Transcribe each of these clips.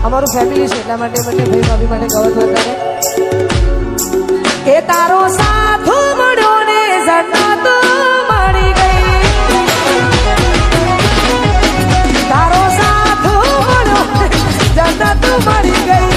અમારું ફેમિલી છે એટલા માટે બંને ભાઈ ભાભી માટે ગવત વધારે કે તારો સાથ મળ્યો ને જન્નત મળી ગઈ તારો સાથ મળ્યો જન્નત મળી ગઈ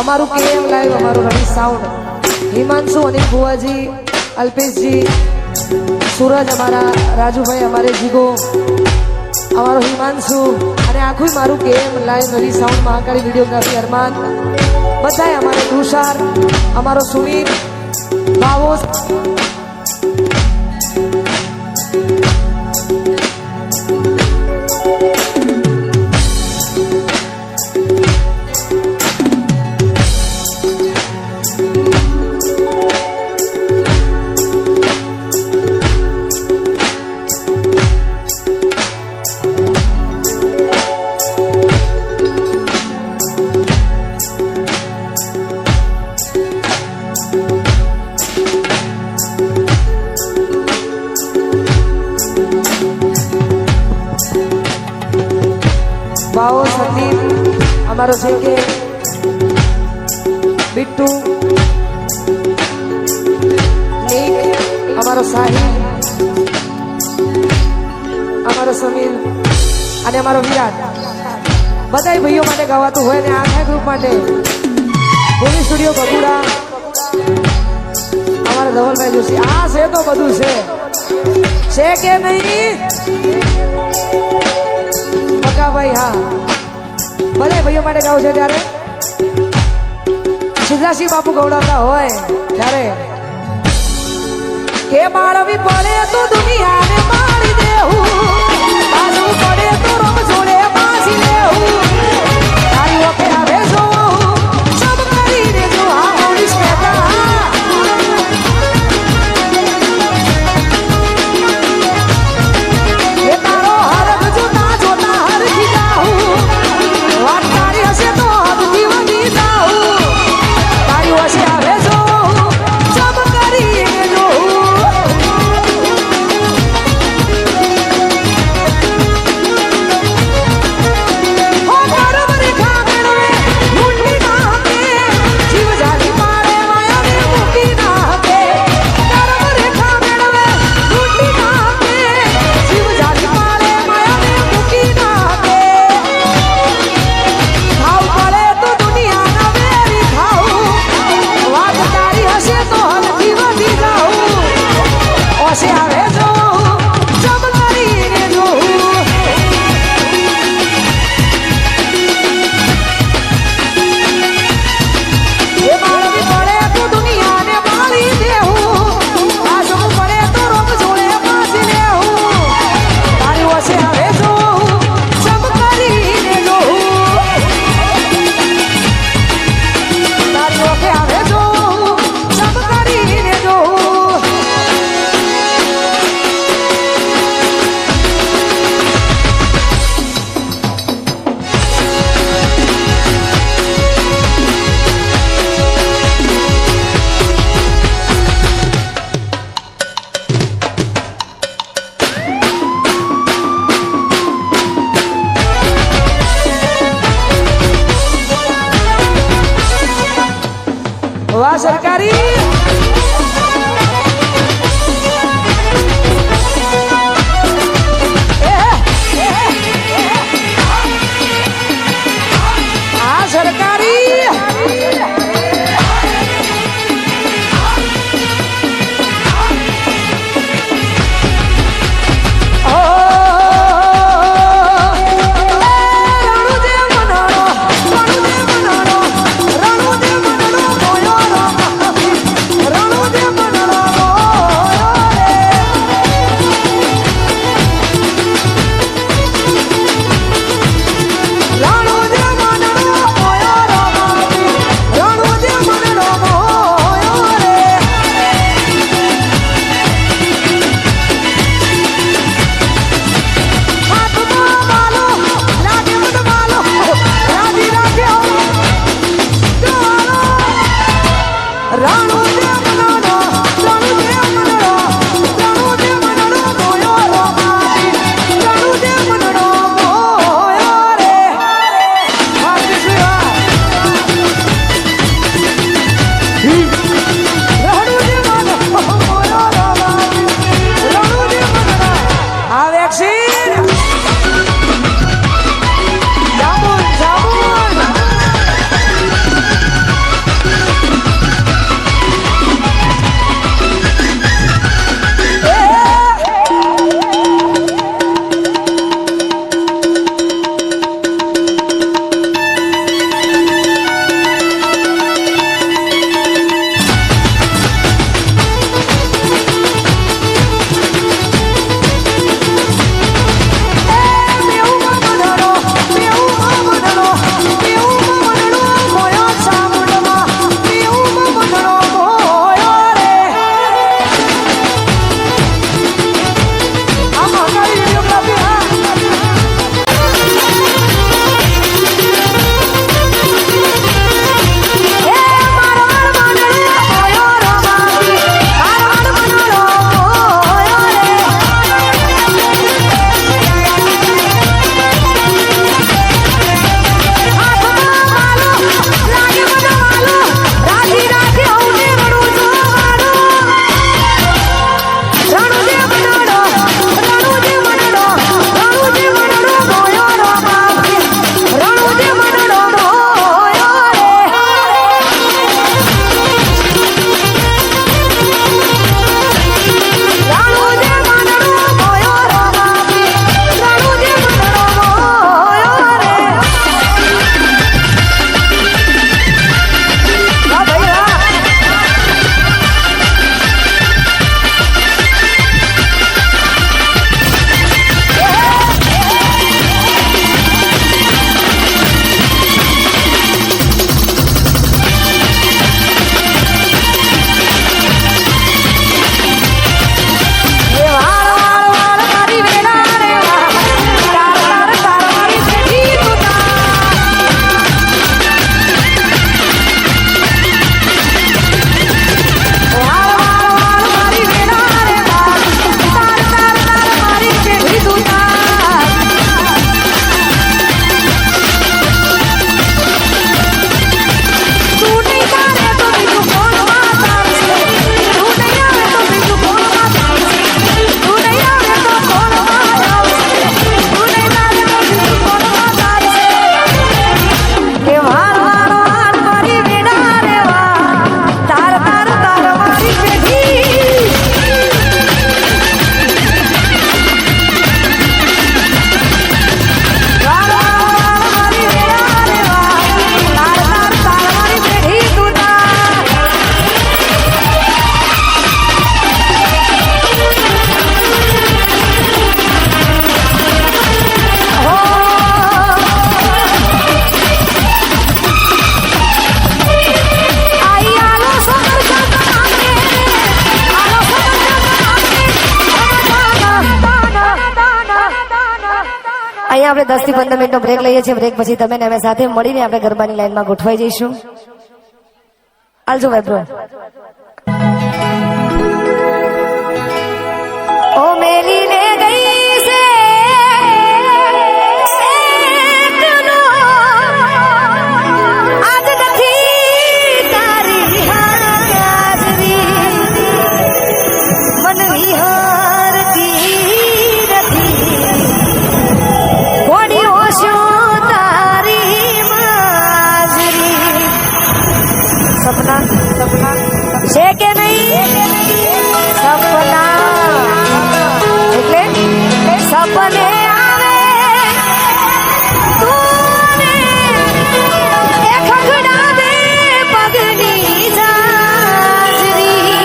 અમારું કેમ લાઈવ અમારું રવિ સાઉન્ડ હિમાંશુ અનિલ ભુવાજી અલ્પેશજી સૂરજ અમારા રાજુભાઈ અમારે જીગો અમારો હિમાંશુ અને આખું મારું કેમ લાઈવ રવિ સાઉન્ડ મહાકાળી વિડીયોગ્રાફી અરમાન બધાય અમારે તુષાર અમારો સુનીલ ભાવો ભાવો સંદીપ અમારો છે કે બિટ્ટુ નીક અમારો સાહિલ અમારો સમીર અને અમારો વિરાટ બધાય ભાઈઓ માટે ગાવાતું હોય ને આખા ગ્રુપ માટે ભૂમિ સ્ટુડિયો બગુડા અમારા ધવલભાઈ જોશી આ છે તો બધું છે કે નહીં ભાઈ હા ભલે ભાઈઓ માટે ગાવું છે ત્યારે સિદ્ધાસિંહ બાપુ ગૌડાવતા હોય ત્યારે કે માળવી પડે તો દુનિયાને મારી દેવું બાજુ પડે તો રમ જોડે બાજી લેવું તારી વખતે હવે જોવું સબ કરીને જો આ ઓડિશ કહેતા વાહ સરકારી અહીંયા આપણે 10 થી 15 મિનિટનો બ્રેક લઈએ છીએ. બ્રેક પછી તમે ને અમે સાથે મળીને આપણે ગરબાની લાઈનમાં ગોઠવાઈ જઈશું. આલજો ભાઈ બ્રો. ઓ મેલીને ગઈ છે એકનો આજ નથી તારી હાજરી મન વિહારતી નથી કોડીઓ શું તારી માજરી. સપના સપના છે કે નહીં? સપના એટલે સપને આવે તું એ ખગડાવે પગની જાજરી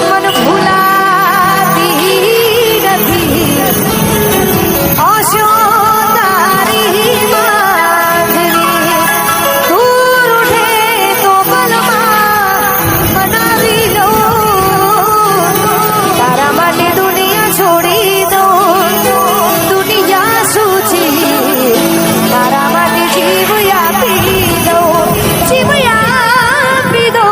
મન ભૂલાતી નથી ઓશો તારી માજરી દૂર ઉઠે તો બલમાં બનાવી લો તારા માટે દુનિયા છોડી દો દુનિયા સૂચી તારા માટે જીવ આપી દો જીવ આપી દો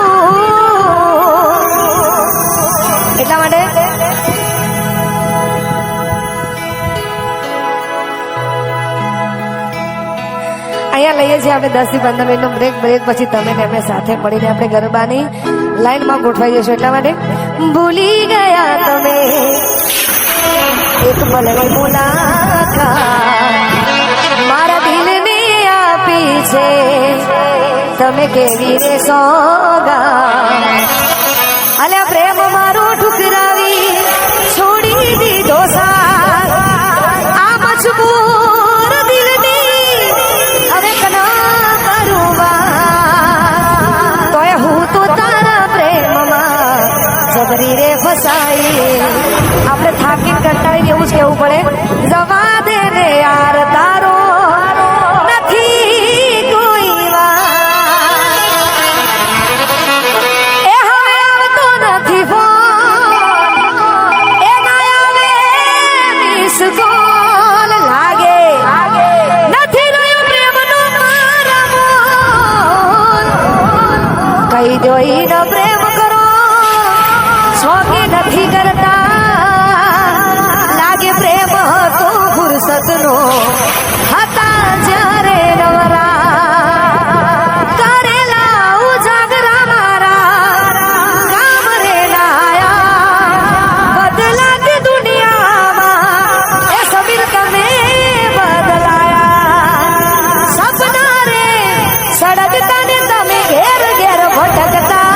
એટલા માટે અહીંયા લઈએ છીએ આપણે 10 થી 15 મિનિટનો બ્રેક. બ્રેક પછી તમે ને અમે સાથે મળીને આપણે ગરબાની લાઈનમાં ગોઠવાઈ જશું. એટલા માટે ભૂલી ગયા તમે એક પલની મુલાકાત મારા દિલને આપી છે તમે કેવી રે સોગાત અલ્યા પ્રેમ મારો ઠુકરાવી છોડી દીધો સાથ આ મજબૂર દિલની હવે કના કરું વાત તોય હું તો તારા પ્રેમમાં જબરી રે ફસાઈ. આપણે થાકીને કંટાળીને એવું જ કહેવું પડે જવા દે ને યાર તારો નથી કોઈ વાત એ હવે આવતો નથી ફોન એ ના આવે મિસ કોલ લાગે નથી રહ્યો પ્રેમનો મારા મોલ કઈ જોઈને પ્રેમ કરો શોખી નથી કરતા લાગે પ્રેમ હતો ફુરસતનો હતા જ્યારે નવરા કરેલા ઉજાગરા મારા કામ રે નાયા બદલાતી દુનિયામાં એ સમીર તમે બદલાયા સપના રે સડકતા ને તમે ઘેર ઘેર ભટકતા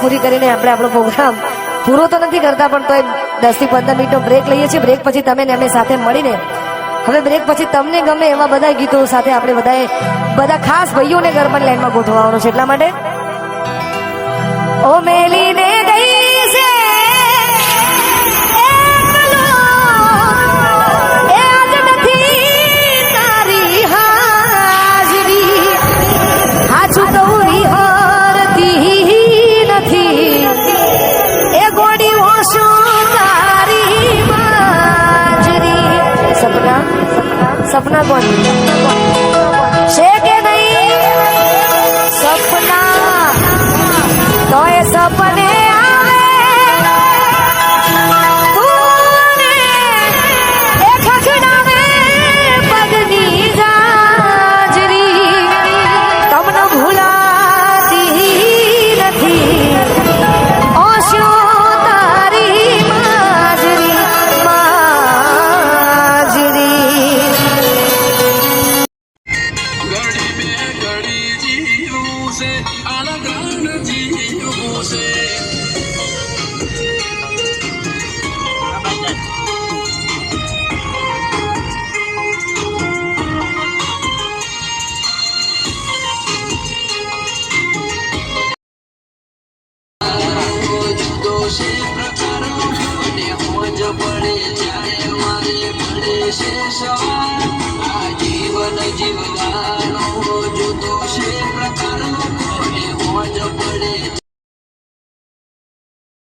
પૂરી કરીને આપણે આપણો પ્રોગ્રામ પૂરો તો નથી કરતા પણ તોય 10 થી 15 મિનિટનો બ્રેક લઈએ છીએ. બ્રેક પછી તમે ને અમે સાથે મળીને હવે બ્રેક પછી તમને ગમે એવા બધા ગીતો સાથે આપણે બધા ખાસ ભાઈઓને ગરબાની લાઈનમાં ગોઠવવાનું છે. એટલા માટે ઓ મેલીને ગઈ છે એકલો એ આજ નથી તારી હાજરી હાચું કહું વિહરતી એ ગોડી ઓશું તારી માજરી. સપના સપના કોણ